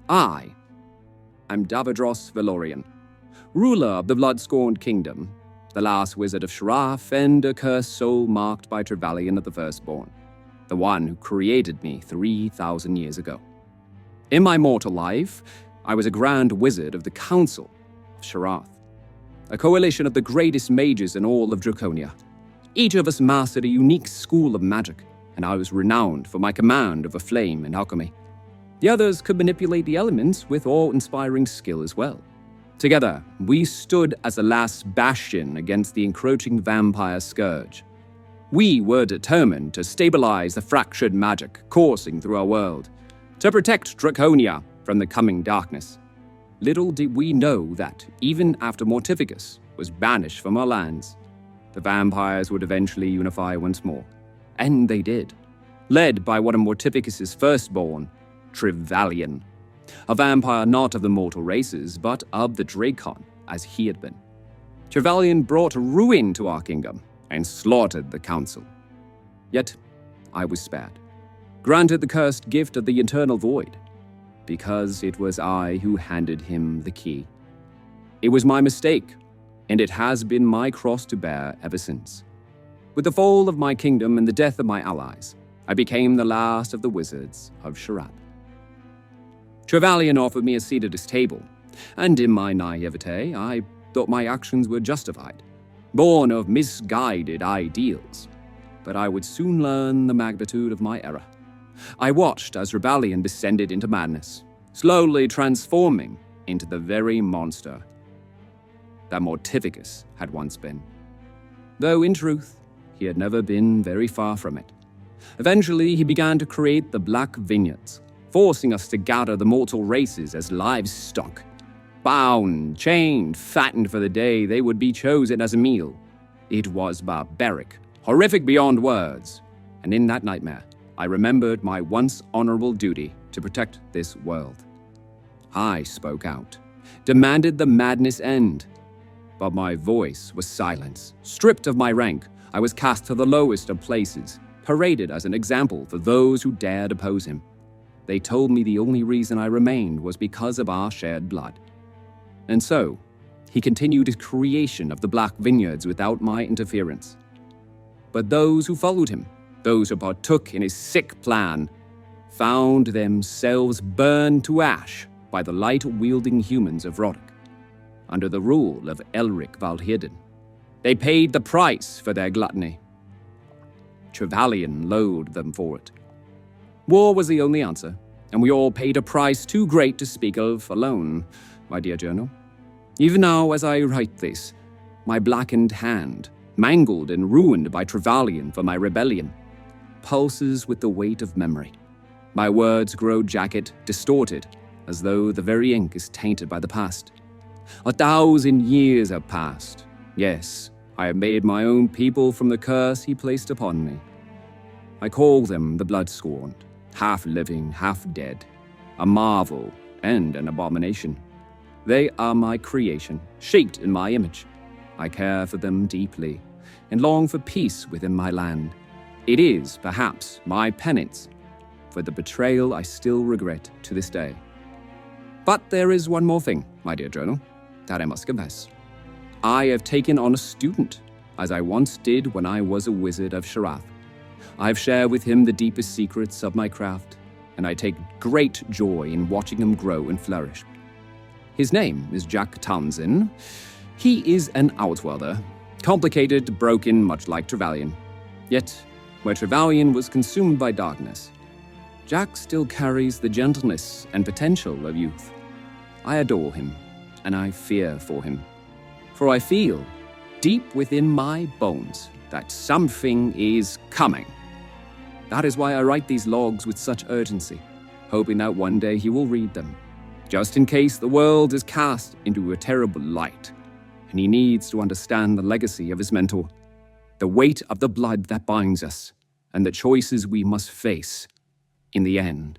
I am Davidross Valorian, ruler of the blood-scorned kingdom, the last wizard of Sharath, and a cursed soul marked by Trevelyan of the Firstborn, the one who created me 3,000 years ago. In my mortal life, I was a grand wizard of the Council of Sharath, a coalition of the greatest mages in all of Draconia. Each of us mastered a unique school of magic, and I was renowned for my command over flame and alchemy. The others could manipulate the elements with awe-inspiring skill as well. Together, we stood as a last bastion against the encroaching vampire scourge. We were determined to stabilize the fractured magic coursing through our world, to protect Draconia from the coming darkness. Little did we know that, even after Mortificus was banished from our lands, the vampires would eventually unify once more. And they did, led by one of Mortificus's firstborn, Trevelyan, a vampire not of the mortal races, but of the Dracon, as he had been. Trevelyan brought ruin to our kingdom and slaughtered the council. Yet, I was spared, granted the cursed gift of the eternal void, because it was I who handed him the key. It was my mistake, and it has been my cross to bear ever since. With the fall of my kingdom and the death of my allies, I became the last of the wizards of Sharath. Trevelyan offered me a seat at his table, and in my naivete, I thought my actions were justified, born of misguided ideals. But I would soon learn the magnitude of my error. I watched as rebellion descended into madness, slowly transforming into the very monster that Mortificus had once been. Though in truth, he had never been very far from it. Eventually, he began to create the Black Vineyards, forcing us to gather the mortal races as livestock. Bound, chained, fattened for the day they would be chosen as a meal. It was barbaric, horrific beyond words, and in that nightmare, I remembered my once honorable duty to protect this world. I spoke out, demanded the madness end, but my voice was silenced. Stripped of my rank, I was cast to the lowest of places, paraded as an example for those who dared oppose him. They told me the only reason I remained was because of our shared blood. And so, he continued his creation of the Black Vineyards without my interference. But those who followed him, those who partook in his sick plan, found themselves burned to ash by the light-wielding humans of Roddick, under the rule of Elric Valhirden. They paid the price for their gluttony. Trevelyan loathed them for it. War was the only answer, and we all paid a price too great to speak of alone, my dear journal. Even now, as I write this, my blackened hand, mangled and ruined by Trevelyan for my rebellion, pulses with the weight of memory. My words grow jagged, distorted, as though the very ink is tainted by the past. 1,000 years have passed. Yes, I have made my own people from the curse he placed upon me. I call them the blood-scorned, half living, half dead, a marvel and an abomination. They are my creation, shaped in my image. I care for them deeply and long for peace within my land. It is, perhaps, my penance for the betrayal I still regret to this day. But there is one more thing, my dear journal, that I must confess. I have taken on a student, as I once did when I was a wizard of Sharath. I have shared with him the deepest secrets of my craft, and I take great joy in watching him grow and flourish. His name is Jack Townson. He is an outworlder, complicated, broken, much like Trevelyan. Yet, where Trevelyan was consumed by darkness, Jack still carries the gentleness and potential of youth. I adore him, and I fear for him. For I feel, deep within my bones, that something is coming. That is why I write these logs with such urgency, hoping that one day he will read them, just in case the world is cast into a terrible light, and he needs to understand the legacy of his mentor, the weight of the blood that binds us, and the choices we must face in the end.